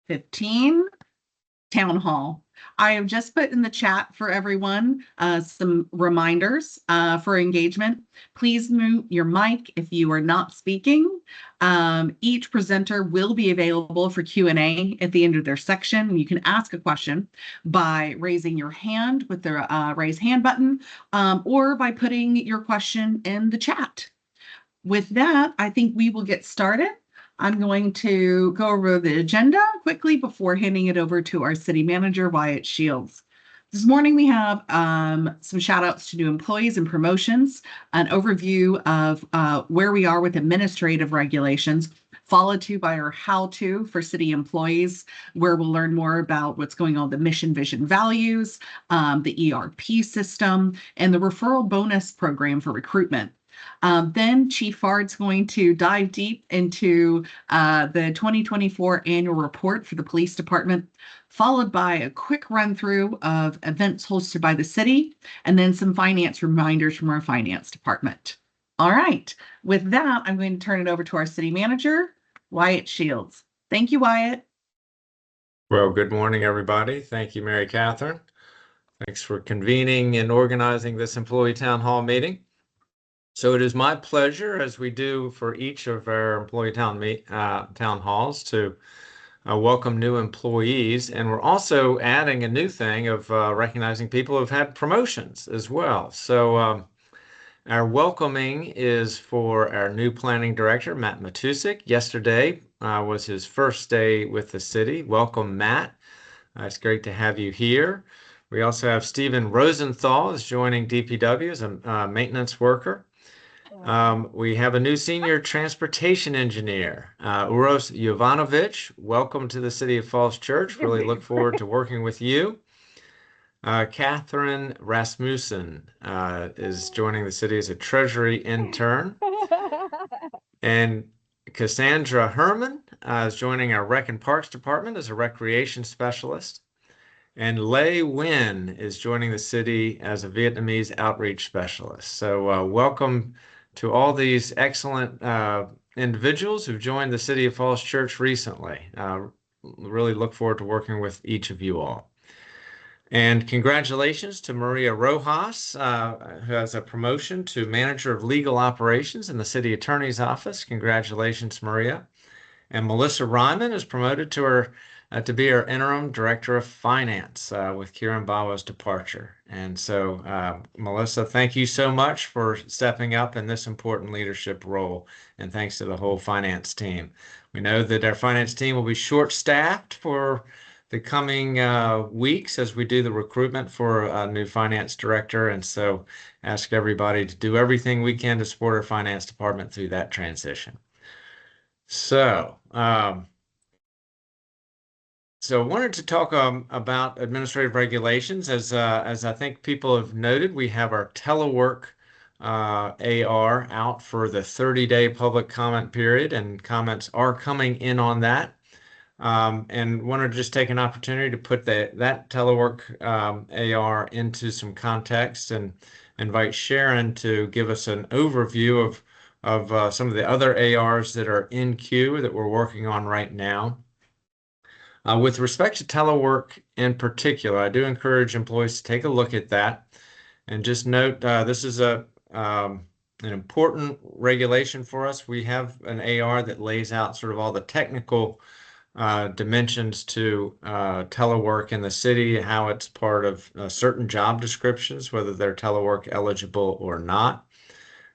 15, Town Hall. I have just put in the chat for everyone some reminders for engagement. Please mute your mic if you are not speaking. Each presenter will be available for Q&A at the end of their section. You can ask a question by raising your hand with the raise hand button or by putting your question in the chat. With that, I think we will get started. I'm going to go over the agenda quickly before handing it over to our city manager, Wyatt Shields. This morning, we have some shout outs to new employees and promotions, an overview of where we are with administrative regulations, followed to by our how-to for city employees, where we'll learn more about what's going on with the mission, vision, values, the ERP system, and the referral bonus program for recruitment. Then Chief Fard's going to dive deep into the 2024 annual report for the police department, followed by a quick run through of events hosted by the city, and then some finance reminders from our finance department. All right, with that, I'm going to turn it over to our city manager, Wyatt Shields. Thank you, Wyatt. Well, good morning, everybody. Thank you, Mary Catherine. Thanks for convening and organizing this employee town hall meeting. So it is my pleasure, as we do for each of our employee town halls, to welcome new employees. And we're also adding a new thing of recognizing people who've had promotions as well. So our welcoming is for our new planning director, Matt Matusik. Yesterday was his first day with the city. Welcome, Matt. It's great to have you here. We also have Stephen Rosenthal is joining DPW as a maintenance worker. We have a new senior transportation engineer, Uros Jovanovic. Welcome to the City of Falls Church. Really look forward to working with you. Catherine Rasmussen is joining the city as a treasury intern. And Cassandra Herman is joining our Rec and Parks Department as a recreation specialist. And Lei Nguyen is joining the city as a Vietnamese outreach specialist. So welcome to all these excellent individuals who've joined the City of Falls Church recently. Really look forward to working with each of you all. And congratulations to Maria Rojas, who has a promotion to Manager of Legal Operations in the City Attorney's Office. Congratulations, Maria. And Melissa Ryman is promoted to be our Interim Director of Finance with Kieran Bawa's departure. And so, Melissa, thank you so much for stepping up in this important leadership role. And thanks to the whole finance team. We know that our finance team will be short-staffed for the coming weeks as we do the recruitment for a new finance director. And so ask everybody to do everything we can to support our finance department through that transition. So I wanted to talk about administrative regulations. As I think people have noted, we have our telework AR out for the 30-day public comment period, and comments are coming in on that. And wanted to just take an opportunity to put that telework AR into some context and invite Sharon to give us an overview of some of the other ARs that are in queue that we're working on right now. With respect to telework in particular, I do encourage employees to take a look at that and just note this is an important regulation for us. We have an AR that lays out sort of all the technical dimensions to telework in the city, how it's part of certain job descriptions, whether they're telework eligible or not.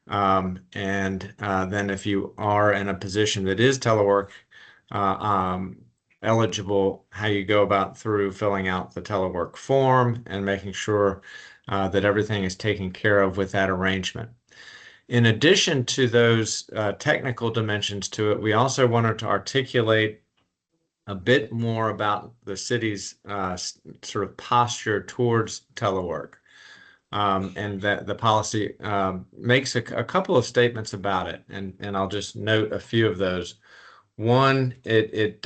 And then if you are in a position that is telework eligible, how you go about through filling out the telework form and making sure that everything is taken care of with that arrangement. In addition to those technical dimensions to it, we also wanted to articulate a bit more about the city's sort of posture towards telework. And that the policy makes a couple of statements about it, and I'll just note a few of those. One, it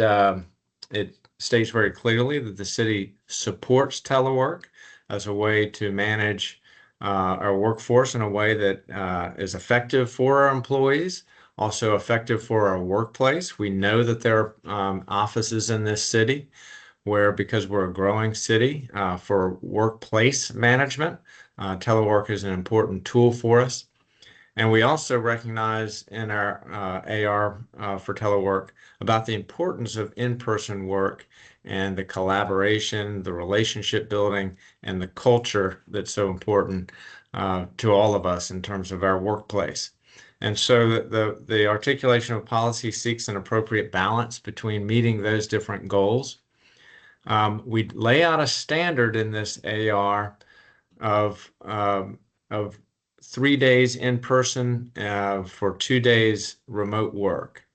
states very clearly that the city supports telework as a way to manage our workforce in a way that is effective for our employees, also effective for our workplace. We know that there are offices in this city where, because we're a growing city, for workplace management, telework is an important tool for us. And we also recognize in our AR for telework about the importance of in-person work and the collaboration, the relationship building, and the culture that's so important to all of us in terms of our workplace. And so the articulation of policy seeks an appropriate balance between meeting those different goals. We lay out a standard in this AR of 3 days in person for 2 days remote work.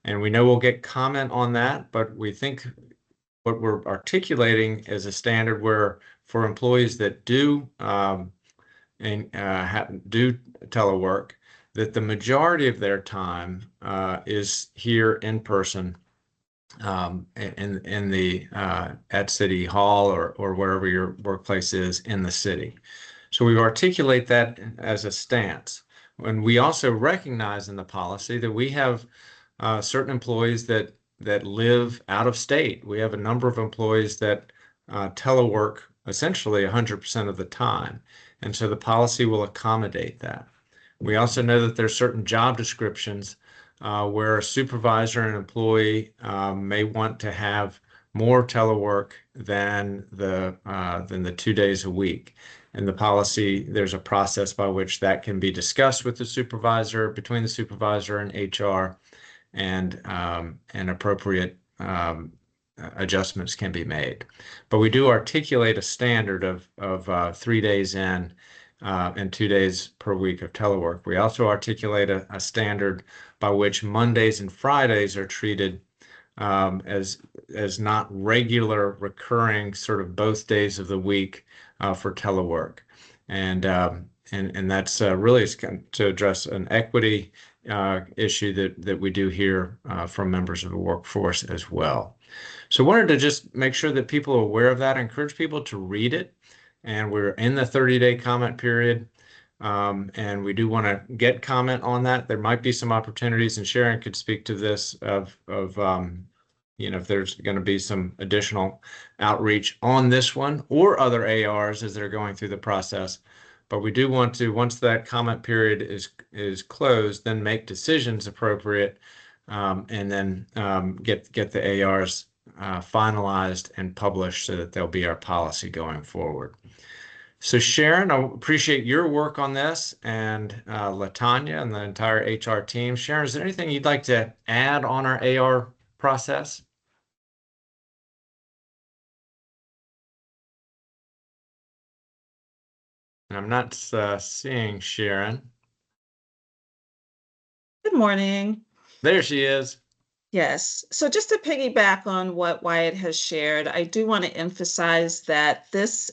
And we know we'll get comment on that, but we think what we're articulating is a standard where for employees that do do telework, that the majority of their time is here in person in the at City Hall or wherever your workplace is in the city. So we articulate that as a stance. And we also recognize in the policy that we have certain employees that live out of state. We have a number of employees that telework essentially 100% of the time. And so the policy will accommodate that. We also know that there are certain job descriptions where a supervisor and employee may want to have more telework than the 2 days a week. And the policy, there's a process by which that can be discussed with the supervisor, between the supervisor and HR, and appropriate adjustments can be made. But we do articulate a standard of 3 days in and 2 days per week of telework. We also articulate a standard by which Mondays and Fridays are treated as not regular, recurring, sort of both days of the week for telework. And that's really to address an equity issue that we do hear from members of the workforce as well. So wanted to just make sure that people are aware of that. I encourage people to read it. And we're in the 30-day comment period. And we do want to get comment on that. There might be some opportunities, and Sharon could speak to this of if there's going to be some additional outreach on this one or other ARs as they're going through the process. But we do want to, once that comment period is closed, then make decisions appropriate, and then get the ARs finalized and published so that they'll be our policy going forward. So Sharon, I appreciate your work on this, and LaTanya and the entire HR team. Sharon, is there anything you'd like to add on our AR process? I'm not seeing Sharon. Good morning. There she is. Yes. So just to piggyback on what Wyatt has shared, I do want to emphasize that this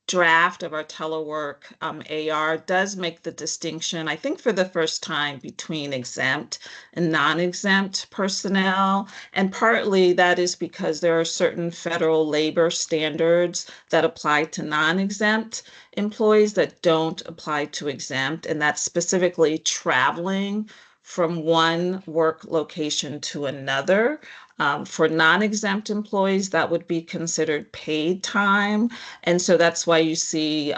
draft of our telework AR does make the distinction, I think for the first time, between exempt and non-exempt personnel. And partly that is because there are certain federal labor standards that apply to non-exempt employees that don't apply to exempt, and that's specifically traveling from one work location to another. For non-exempt employees, that would be considered paid time. And so that's why you see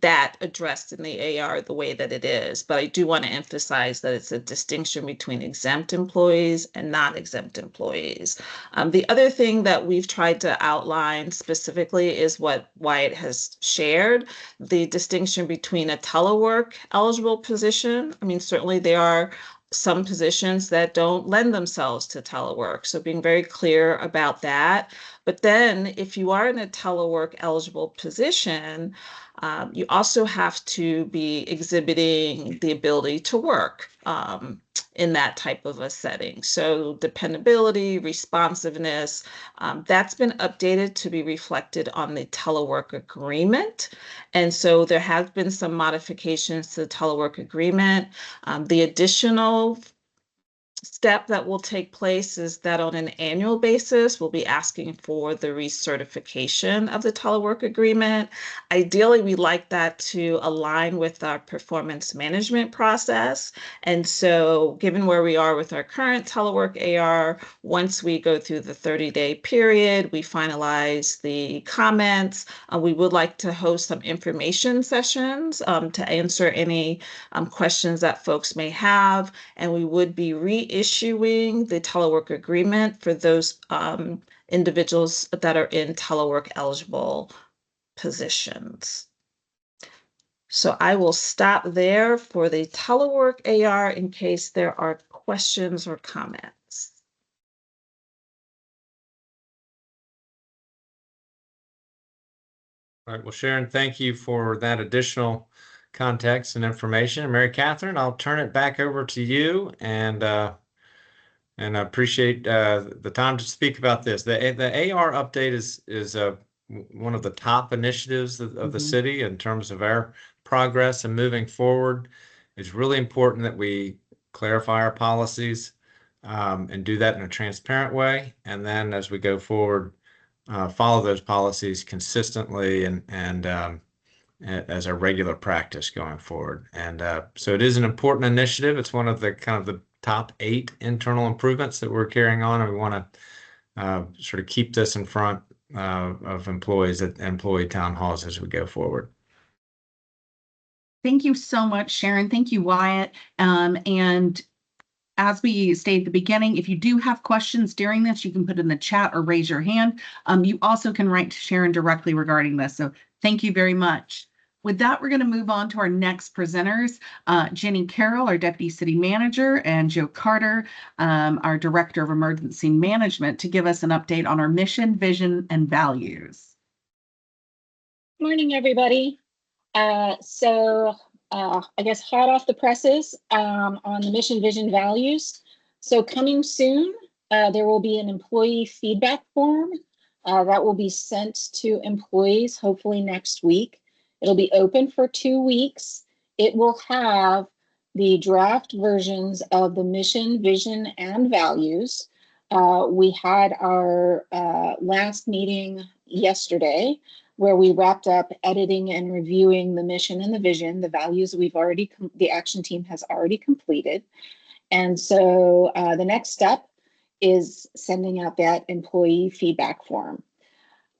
that addressed in the AR the way that it is. But I do want to emphasize that it's a distinction between exempt employees and non-exempt employees. The other thing that we've tried to outline specifically is what Wyatt has shared, the distinction between a telework eligible position. I mean, certainly there are some positions that don't lend themselves to telework. So being very clear about that. But then if you are in a telework eligible position, you also have to be exhibiting the ability to work in that type of a setting. So dependability, responsiveness, that's been updated to be reflected on the telework agreement. And so there have been some modifications to the telework agreement. The additional step that will take place is that on an annual basis, we'll be asking for the recertification of the telework agreement. Ideally, we like that to align with our performance management process. And so given where we are with our current telework AR, once we go through the 30-day period, we finalize the comments. We would like to host some information sessions to answer any questions that folks may have. And we would be reissuing the telework agreement for those individuals that are in telework eligible positions. So I will stop there for the telework AR in case there are questions or comments. All right, well, Sharon, thank you for that additional context and information. And Mary Catherine, I'll turn it back over to you, and I appreciate the time to speak about this. The AR update is one of the top initiatives of the city in terms of our progress and moving forward. It's really important that we clarify our policies and do that in a transparent way. And then as we go forward, follow those policies consistently and as a regular practice going forward. And so it is an important initiative. It's one of the kind of the top 8 internal improvements that we're carrying on, and we want to sort of keep this in front of employees at employee town halls as we go forward. Thank you so much, Sharon. Thank you, Wyatt. And as we stated at the beginning, if you do have questions during this, you can put in the chat or raise your hand. You also can write to Sharon directly regarding this. So thank you very much. With that, we're going to move on to our next presenters, Jenny Carroll, our Deputy City Manager, and Joe Carter, our Director of Emergency Management, to give us an update on our mission, vision, and values. Morning, everybody. I guess hot off the presses on the mission, vision, values. So coming soon, there will be an employee feedback form that will be sent to employees, hopefully next week. It'll be open for 2 weeks. It will have the draft versions of the mission, vision, and values. We had our last meeting yesterday, where we wrapped up editing and reviewing the mission and the vision. The values the action team has already completed. And so the next step is sending out that employee feedback form.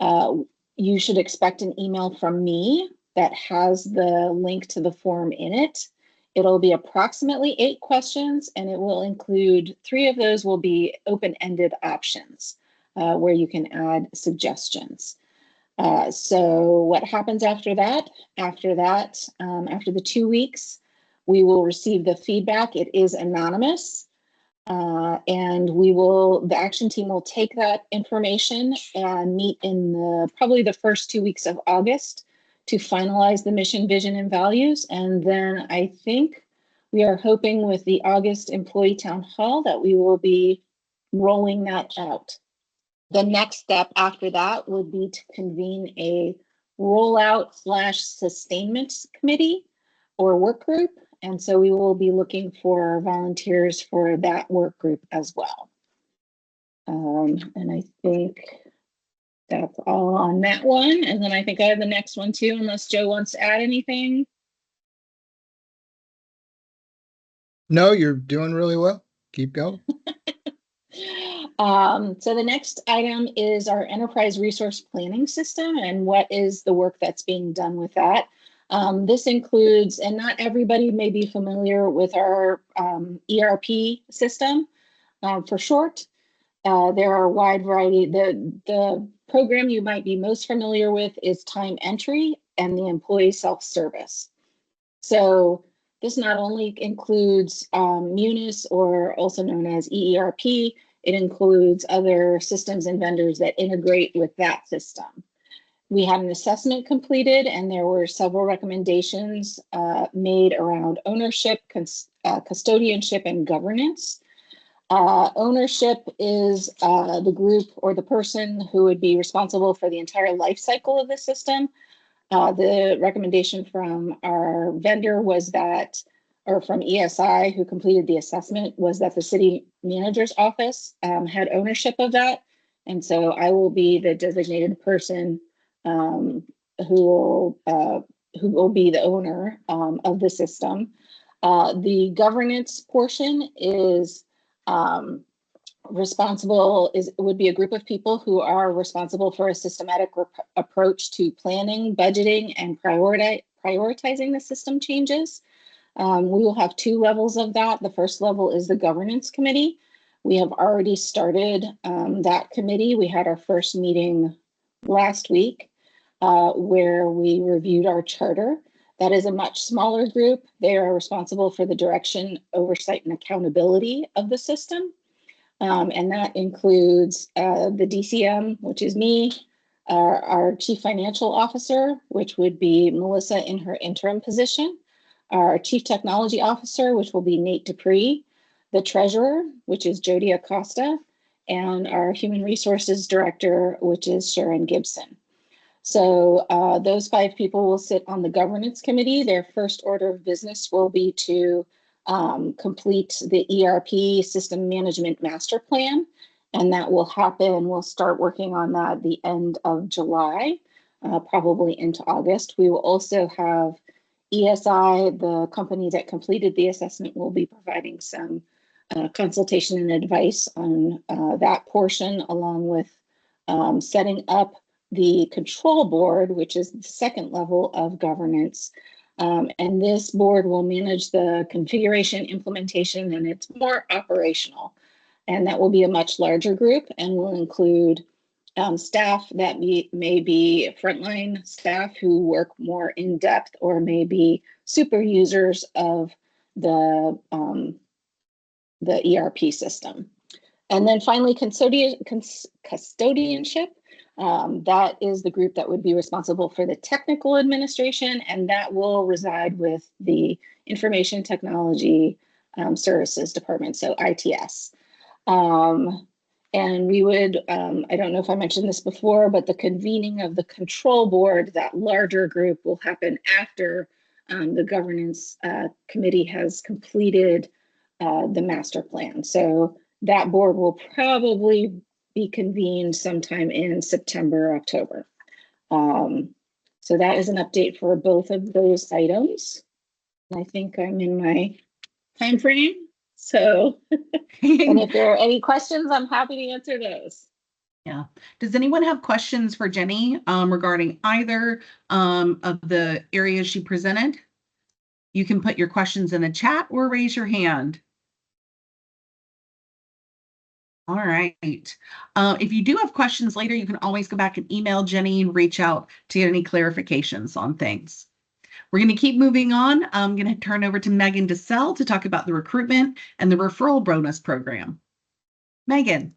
You should expect an email from me that has the link to the form in it. It'll be approximately 8 questions, and it will include 3 of those will be open-ended options where you can add suggestions. So what happens after that? After the 2 weeks, we will receive the feedback. It is anonymous. And the action team will take that information and meet in probably the first 2 weeks of August to finalize the mission, vision, and values. And then I think we are hoping with the August employee town hall that we will be rolling that out. The next step after that would be to convene a rollout/sustainment committee or work group. And so we will be looking for volunteers for that work group as well. And I think that's all on that one. And then I think I have the next one too, unless Joe wants to add anything. No, you're doing really well. Keep going. So the next item is our enterprise resource planning system and what is the work that's being done with that. This includes, and not everybody may be familiar with our ERP system for short. There are a wide variety. The program you might be most familiar with is time entry and the employee self-service. So this not only includes Munis, or also known as EERP, it includes other systems and vendors that integrate with that system. We had an assessment completed, and there were several recommendations made around ownership, custodianship, and governance. Ownership is the group or the person who would be responsible for the entire life cycle of the system. The recommendation from our vendor was that or from ESI who completed the assessment was that the city manager's office had ownership of that. And so I will be the designated person who will be the owner of the system. The governance portion is would be a group of people who are responsible for a systematic approach to planning, budgeting, and prioritizing the system changes. We will have 2 levels of that. The first level is the governance committee. We have already started that committee. We had our first meeting last week where we reviewed our charter. That is a much smaller group. They are responsible for the direction, oversight, and accountability of the system. And that includes the DCM, which is me, our Chief Financial Officer, which would be Melissa in her interim position, our Chief Technology Officer, which will be Nate Dupree, the Treasurer, which is Jody Acosta, and our Human Resources Director, which is Sharon Gibson. So those 5 people will sit on the governance committee. Their first order of business will be to complete the ERP system management master plan, and that will happen. We'll start working on that at the end of July, probably into August. We will also have ESI, the company that completed the assessment, will be providing some consultation and advice on that portion, along with setting up the control board, which is the second level of governance. And this board will manage the configuration, implementation, and it's more operational. And that will be a much larger group and will include staff that may be frontline staff who work more in depth or may be super users of the ERP system. And then finally, custodianship. That is the group that would be responsible for the technical administration, and that will reside with the Information Technology Services Department, so ITS. And we would, I don't know if I mentioned this before, but the convening of the control board, that larger group, will happen after the governance committee has completed the master plan. So that board will probably be convened sometime in September, October. So that is an update for both of those items. I think I'm in my time frame. So, and if there are any questions, I'm happy to answer those. Yeah. Does anyone have questions for Jenny regarding either of the areas she presented? You can put your questions in the chat or raise your hand. All right. If you do have questions later, you can always go back and email Jenny and reach out to get any clarifications on things. We're going to keep moving on. I'm going to turn over to Megan DeSell to talk about the recruitment and the referral bonus program. Megan.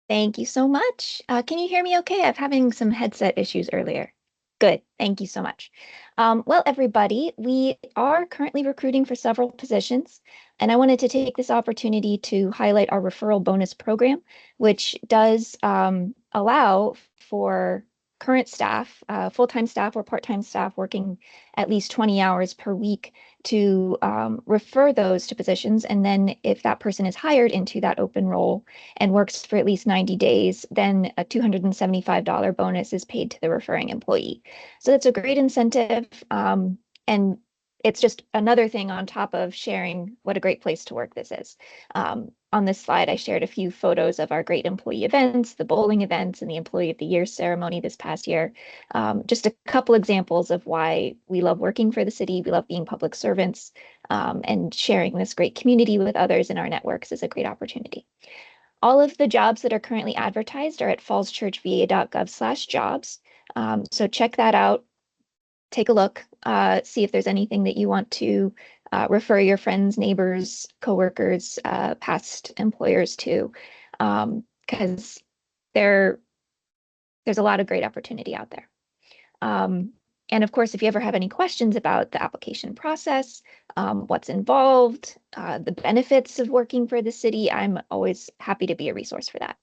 Thank you so much. Can you hear me okay? I'm having some headset issues earlier. Good. Thank you so much. Well, everybody, we are currently recruiting for several positions, and I wanted to take this opportunity to highlight our referral bonus program, which does allow for current staff, full-time staff or part-time staff working at least 20 hours per week to refer those to positions. And then if that person is hired into that open role and works for at least 90 days, then a $275 bonus is paid to the referring employee. So that's a great incentive. And it's just another thing on top of sharing what a great place to work this is. On this slide, I shared a few photos of our great employee events, the bowling events, and the Employee of the Year ceremony this past year. Just a couple examples of why we love working for the city. We love being public servants, and sharing this great community with others in our networks is a great opportunity. All of the jobs that are currently advertised are at fallschurchva.gov/jobs. So check that out. Take a look, see if there's anything that you want to refer your friends, neighbors, coworkers, past employers to, because there's a lot of great opportunity out there. And of course, if you ever have any questions about the application process, what's involved, the benefits of working for the city, I'm always happy to be a resource for that.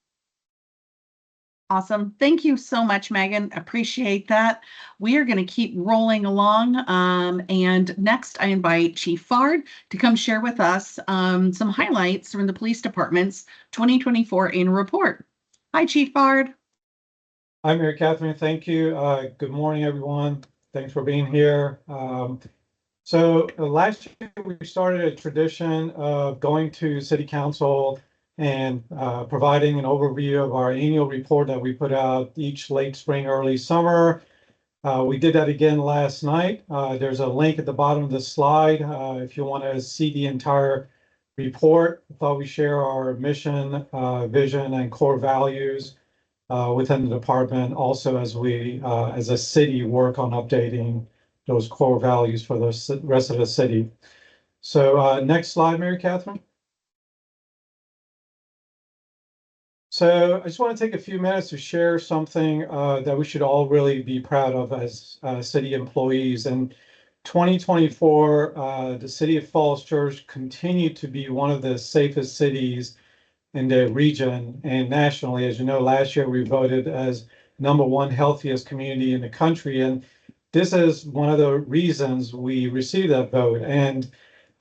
Awesome. Thank you so much, Megan. Appreciate that. We are going to keep rolling along. And next, I invite Chief Fard to come share with us some highlights from the police department's 2024 annual report. Hi, Chief Fard. Hi, Mary Catherine. Thank you. Good morning, everyone. Thanks for being here. So last year we started a tradition of going to City Council and providing an overview of our annual report that we put out each late spring, early summer. We did that again last night. There's a link at the bottom of the slide if you want to see the entire report. I thought we share our mission, vision, and core values within the department, also as we, as a city, work on updating those core values for the rest of the city. So next slide, Mary Catherine. So I just want to take a few minutes to share something that we should all really be proud of as city employees. And 2024, the city of Falls Church continued to be one of the safest cities in the region and nationally. As you know, last year we voted as #1 healthiest community in the country. And this is one of the reasons we received that vote. And,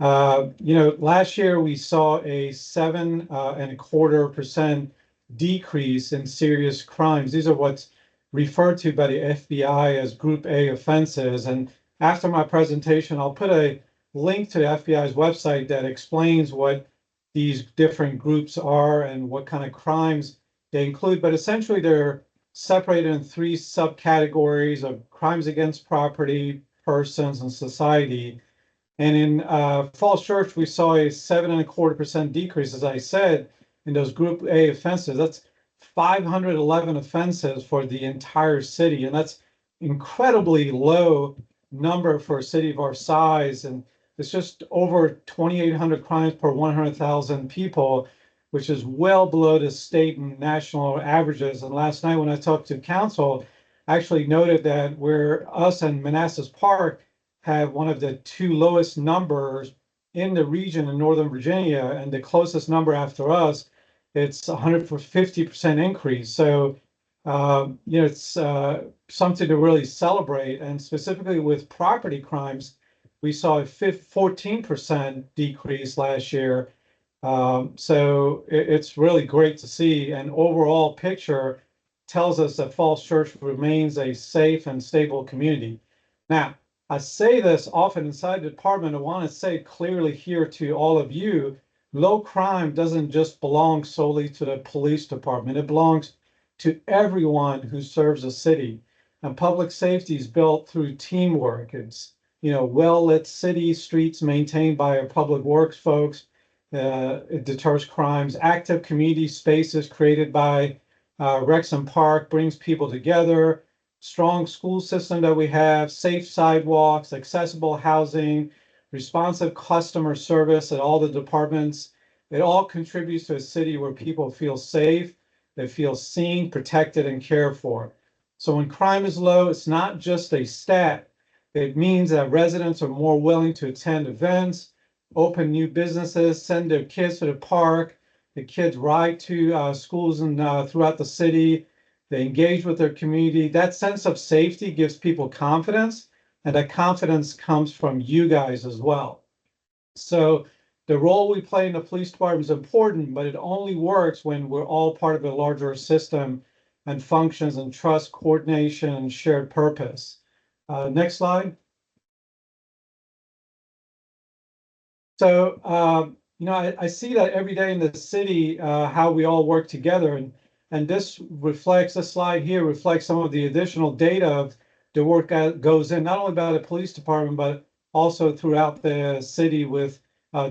last year we saw a 7.25% decrease in serious crimes. These are what's referred to by the FBI as Group A offenses. And after my presentation, I'll put a link to the FBI's website that explains what these different groups are and what kind of crimes they include. But essentially, they're separated in 3 subcategories of crimes against property, persons, and society. And in Falls Church, we saw a 7.25% decrease, as I said, in those Group A offenses. That's 511 offenses for the entire city. And that's incredibly low number for a city of our size. And it's just over 2,800 crimes per 100,000 people, which is well below the state and national averages. And last night when I talked to council, I actually noted that us and Manassas Park have one of the 2 lowest numbers in the region in Northern Virginia, and the closest number after us, it's 150% increase. So, it's something to really celebrate. And specifically with property crimes, we saw a 14% decrease last year. So it's really great to see. And overall picture tells us that Falls Church remains a safe and stable community. Now, I say this often inside the department. I want to say clearly here to all of you, low crime doesn't just belong solely to the police department. It belongs to everyone who serves a city. And public safety is built through teamwork. It's, well-lit city streets maintained by our public works folks. It deters crimes. Active community spaces created by Rexham Park brings people together. Strong school system that we have, safe sidewalks, accessible housing, responsive customer service at all the departments. It all contributes to a city where people feel safe, they feel seen, protected, and cared for. So when crime is low, it's not just a stat. It means that residents are more willing to attend events, open new businesses, send their kids to the park. The kids ride to schools and throughout the city. They engage with their community. That sense of safety gives people confidence, and that confidence comes from you guys as well. So the role we play in the police department is important, but it only works when we're all part of a larger system and functions and trust, coordination, and shared purpose. Next slide. So, I see that every day in the city, how we all work together. And this slide here reflects some of the additional data of the work that goes in, not only by the police department, but also throughout the city with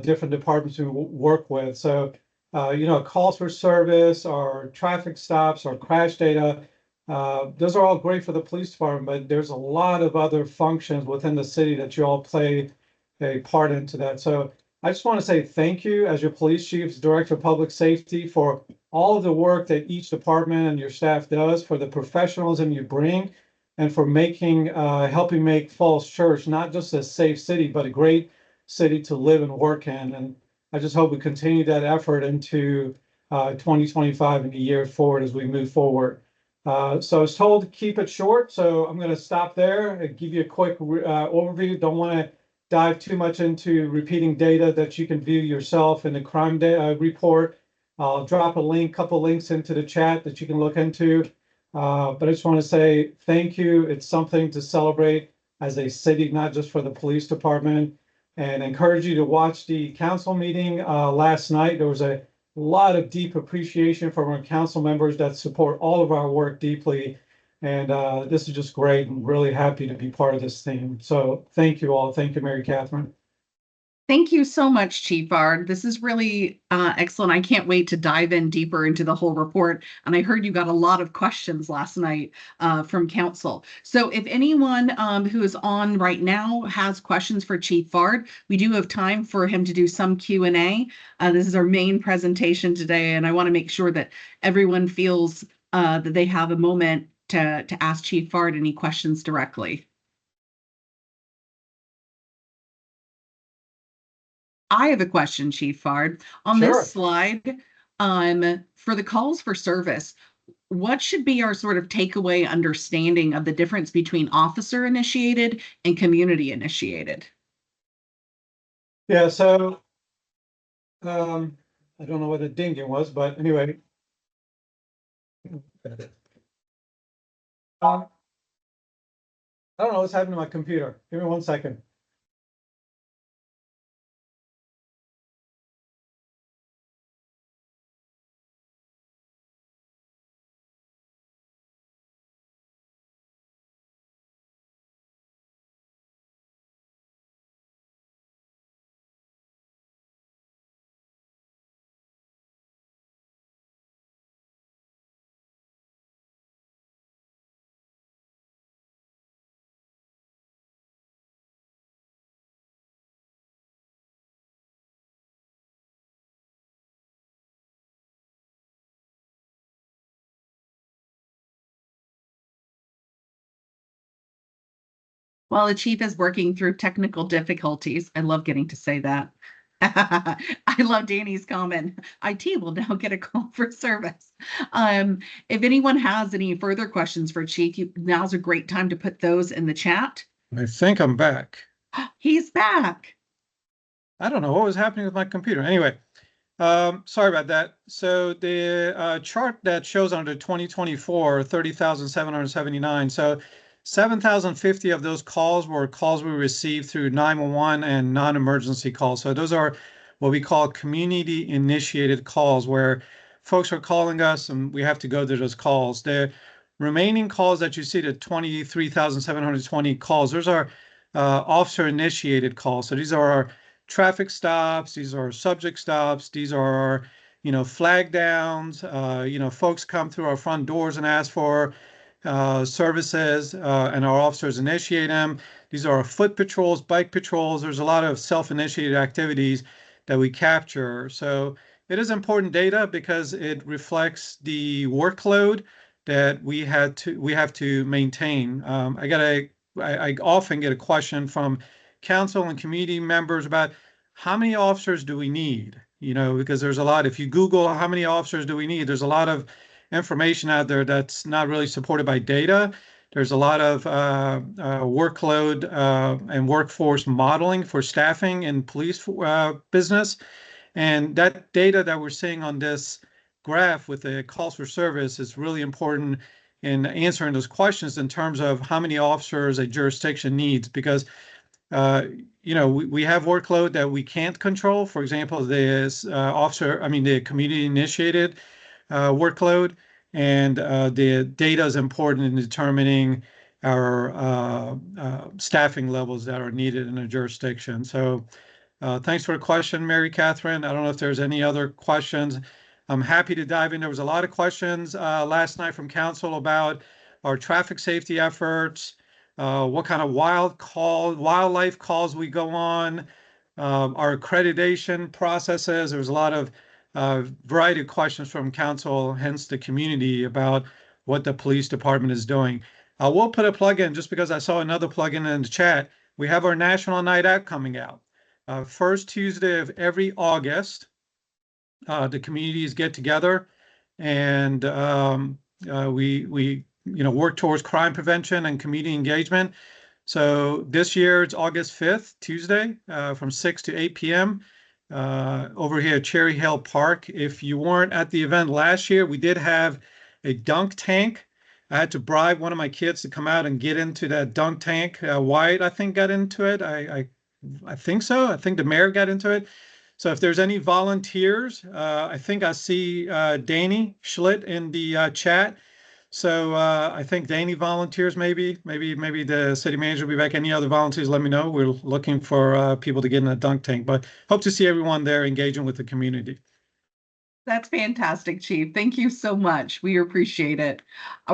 different departments we work with. So, calls for service, our traffic stops, our crash data, those are all great for the police department, but there's a lot of other functions within the city that you all play a part into that. So I just want to say thank you as your police chiefs, director of public safety, for all of the work that each department and your staff does, for the professionalism you bring, and for helping make Falls Church not just a safe city, but a great city to live and work in. And I just hope we continue that effort into 2025 and the year forward as we move forward. So I was told to keep it short, so I'm going to stop there and give you a quick overview. Don't want to dive too much into repeating data that you can view yourself in the crime report. I'll drop a link, couple links into the chat that you can look into. But I just want to say thank you. It's something to celebrate as a city, not just for the police department, and encourage you to watch the council meeting last night. There was a lot of deep appreciation from our council members that support all of our work deeply. And this is just great. I'm really happy to be part of this team. So thank you all. Thank you, Mary Catherine. Thank you so much, Chief Ard. This is really excellent. I can't wait to dive in deeper into the whole report. And I heard you got a lot of questions last night from council. So if anyone who is on right now has questions for Chief Ard, we do have time for him to do some Q&A. This is our main presentation today, and I want to make sure that everyone feels that they have a moment to ask Chief Ard any questions directly. I have a question, Chief Ard. On Sure. this slide, for the calls for service, what should be our sort of takeaway understanding of the difference between officer initiated and community initiated? Yeah, so I don't know what the dinging was, but anyway. I don't know what's happening to my computer. Give me 1 second. While the chief is working through technical difficulties, I love getting to say that. I love Danny's comment. IT will now get a call for service. If anyone has any further questions for Chief, now's a great time to put those in the chat. I think I'm back. He's back. I don't know what was happening with my computer. Anyway, sorry about that. So the chart that shows under 2024, 30,779. So 7,050 of those calls were calls we received through 911 and non-emergency calls. So those are what we call community initiated calls, where folks are calling us and we have to go to those calls. The remaining calls that you see, the 23,720 calls, those are officer initiated calls. So these are our traffic stops, these are subject stops, these are, flag downs, folks come through our front doors and ask for services, and our officers initiate them. These are foot patrols, bike patrols. There's a lot of self-initiated activities that we capture. So it is important data because it reflects the workload that we have to maintain. I often get a question from council and community members about how many officers do we need? Because there's a lot. If you Google how many officers do we need, there's a lot of information out there that's not really supported by data. There's a lot of workload and workforce modeling for staffing in police business. And that data that we're seeing on this graph with the calls for service is really important in answering those questions in terms of how many officers a jurisdiction needs, because we have workload that we can't control. For example, the community initiated workload, and the data is important in determining our staffing levels that are needed in a jurisdiction. So thanks for the question, Mary Catherine. I don't know if there's any other questions. I'm happy to dive in. There was a lot of questions last night from council about our traffic safety efforts, what kind of wildlife calls we go on, our accreditation processes. There was a lot of variety of questions from council, hence the community, about what the police department is doing. We'll put a plug-in just because I saw another plug-in in the chat. We have our National Night Out coming out. First Tuesday of every August, the communities get together and We work towards crime prevention and community engagement. So this year it's August 5th, Tuesday, from 6 to 8 p.m. Over here at Cherry Hill Park. If you weren't at the event last year, we did have a dunk tank. I had to bribe one of my kids to come out and get into that dunk tank. Wyatt, I think, got into it. I think so. I think the mayor got into it. So if there's any volunteers, I think I see Danny Schlitt in the chat. So I think Danny volunteers, maybe the city manager will be back. Any other volunteers, let me know. We're looking for people to get in a dunk tank, but hope to see everyone there engaging with the community. That's fantastic, Chief. Thank you so much. We appreciate it.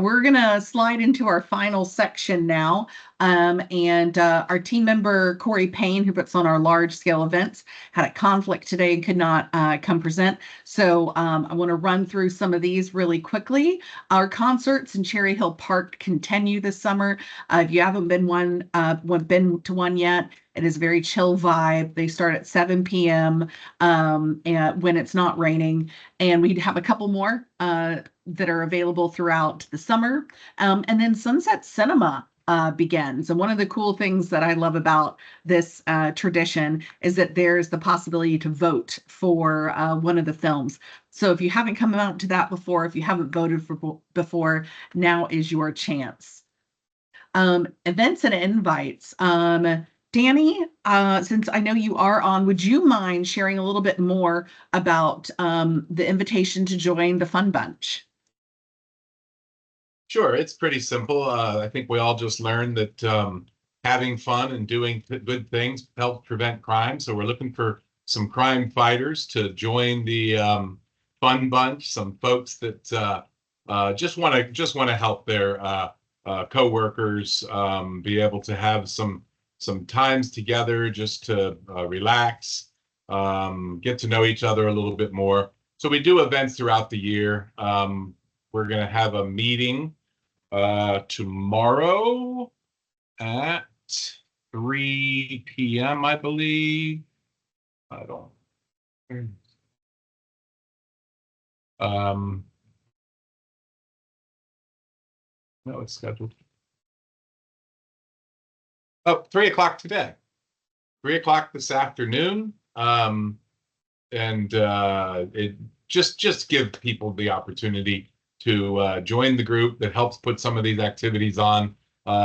We're going to slide into our final section now. And our team member, Corey Payne, who puts on our large scale events, had a conflict today and could not come present. So I want to run through some of these really quickly. Our concerts in Cherry Hill Park continue this summer. If you haven't been to one yet, it is a very chill vibe. They start at 7 p.m. And when it's not raining. And we have a couple more that are available throughout the summer. And then Sunset Cinema begins. And one of the cool things that I love about this tradition is that there's the possibility to vote for one of the films. So if you haven't come out to that before, if you haven't voted for before, now is your chance. Events and invites. Danny, since I know you are on, would you mind sharing a little bit more about the invitation to join the Fun Bunch? Sure, it's pretty simple. I think we all just learned that having fun and doing good things helps prevent crime. So we're looking for some crime fighters to join the Fun Bunch. Some folks that just want to help their coworkers be able to have some times together just to relax, get to know each other a little bit more. So we do events throughout the year. We're going to have a meeting tomorrow at 3 p.m., I believe. No, it's scheduled. Oh, 3 o'clock today. 3 o'clock this afternoon. It just give people the opportunity to join the group that helps put some of these activities on.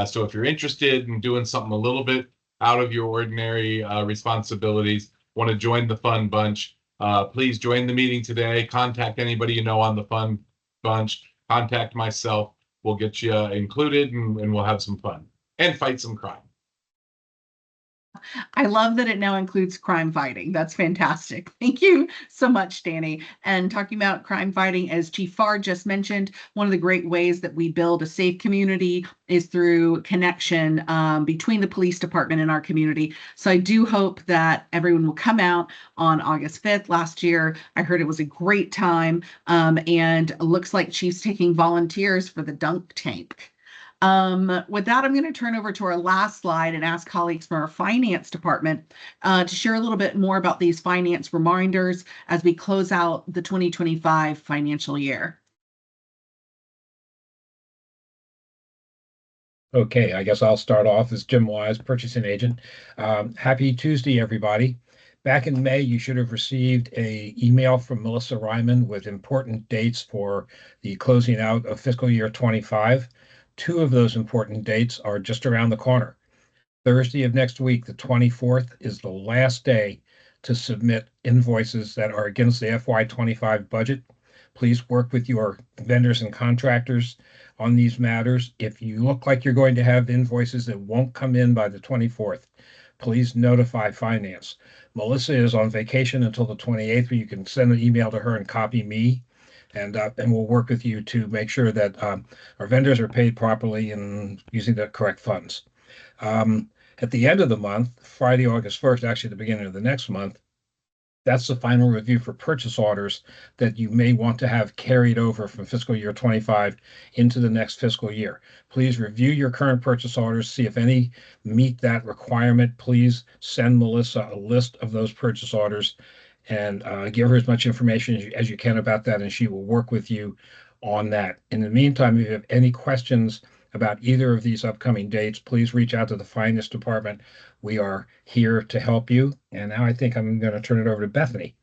So if you're interested in doing something a little bit out of your ordinary responsibilities, want to join the Fun Bunch, please join the meeting today. Contact anybody you know on the Fun Bunch. Contact myself. We'll get you included and we'll have some fun and fight some crime. I love that it now includes crime fighting. That's fantastic. Thank you so much, Danny. And talking about crime fighting, as Chief Farr just mentioned, one of the great ways that we build a safe community is through connection between the police department and our community. So I do hope that everyone will come out on August 5th. Last year, I heard it was a great time, and it looks like Chief's taking volunteers for the dunk tank. With that, I'm going to turn over to our last slide and ask colleagues from our finance department to share a little bit more about these finance reminders as we close out the 2025 financial year. Okay, I guess I'll start off as Jim Wise, purchasing agent. Happy Tuesday, everybody. Back in May, you should have received an email from Melissa Ryman with important dates for the closing out of fiscal year 25. 2 of those important dates are just around the corner. Thursday of next week, the 24th, is the last day to submit invoices that are against the FY25 budget. Please work with your vendors and contractors on these matters. If you look like you're going to have invoices that won't come in by the 24th, please notify finance. Melissa is on vacation until the 28th, but you can send an email to her and copy me. And we'll work with you to make sure that our vendors are paid properly and using the correct funds. At the end of the month, Friday, August 1st, actually the beginning of the next month, that's the final review for purchase orders that you may want to have carried over from fiscal year 25 into the next fiscal year. Please review your current purchase orders, see if any meet that requirement. Please send Melissa a list of those purchase orders and give her as much information as you can about that, and she will work with you on that. In the meantime, if you have any questions about either of these upcoming dates, please reach out to the Finance Department. We are here to help you. And now I think I'm going to turn it over to Bethany.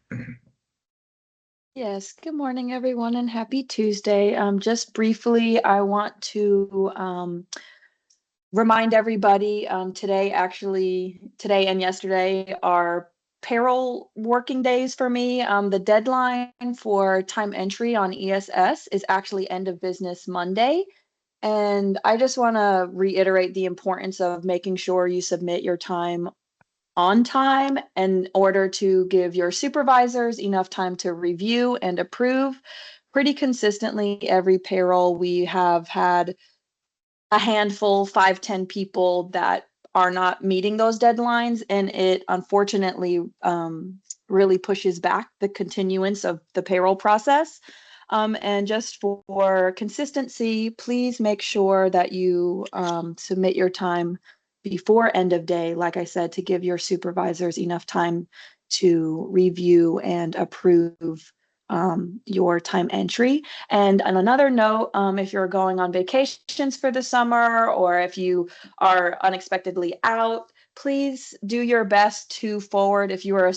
Yes, good morning, everyone, and happy Tuesday. Just briefly, I want to remind everybody today and yesterday are payroll working days for me. The deadline for time entry on ESS is actually end of business Monday. And I just want to reiterate the importance of making sure you submit your time on time in order to give your supervisors enough time to review and approve. Pretty consistently, every payroll we have had a handful, 5-10 people that are not meeting those deadlines, and it unfortunately really pushes back the continuance of the payroll process. And just for consistency, please make sure that you submit your time before end of day, like I said, to give your supervisors enough time to review and approve your time entry. And on another note, if you're going on vacations for the summer, or if you are unexpectedly out, please do your best to forward, if you are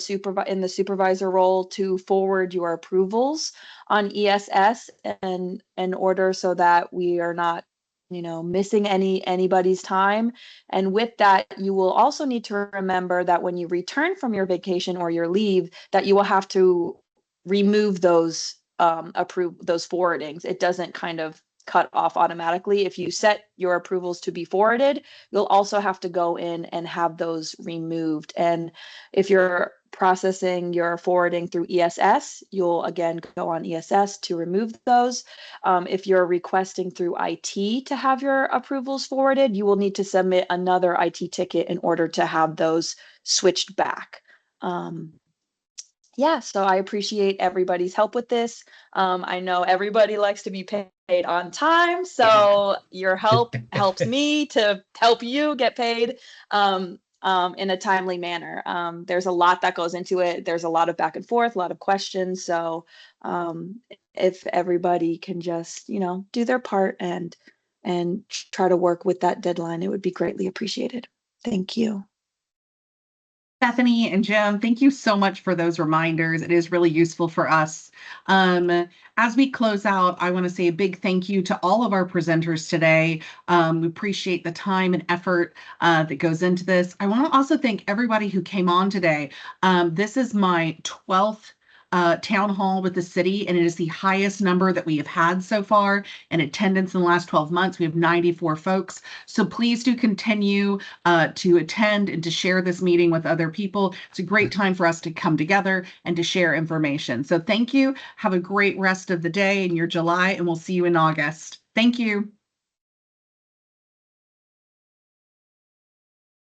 in the supervisor role, to forward your approvals on ESS and in order so that we are not missing anybody's time. And with that, you will also need to remember that when you return from your vacation or your leave, that you will have to remove those those forwardings. It doesn't kind of cut off automatically. If you set your approvals to be forwarded, you'll also have to go in and have those removed. And if you're processing your forwarding through ESS, you'll again go on ESS to remove those. If you're requesting through IT to have your approvals forwarded, you will need to submit another IT ticket in order to have those switched back. Yeah, so I appreciate everybody's help with this. I know everybody likes to be paid on time, so your help helps me to help you get paid in a timely manner. There's a lot that goes into it. There's a lot of back and forth, a lot of questions. So if everybody can just, do their part and try to work with that deadline, it would be greatly appreciated. Thank you. Bethany and Jim, thank you so much for those reminders. It is really useful for us. As we close out, I want to say a big thank you to all of our presenters today. We appreciate the time and effort that goes into this. I want to also thank everybody who came on today. This is my 12th town hall with the city, and it is the highest number that we have had so far in attendance in the last 12 months. We have 94 folks. So please do continue to attend and to share this meeting with other people. It's a great time for us to come together and to share information. So thank you. Have a great rest of the day in your July, and we'll see you in August. Thank you.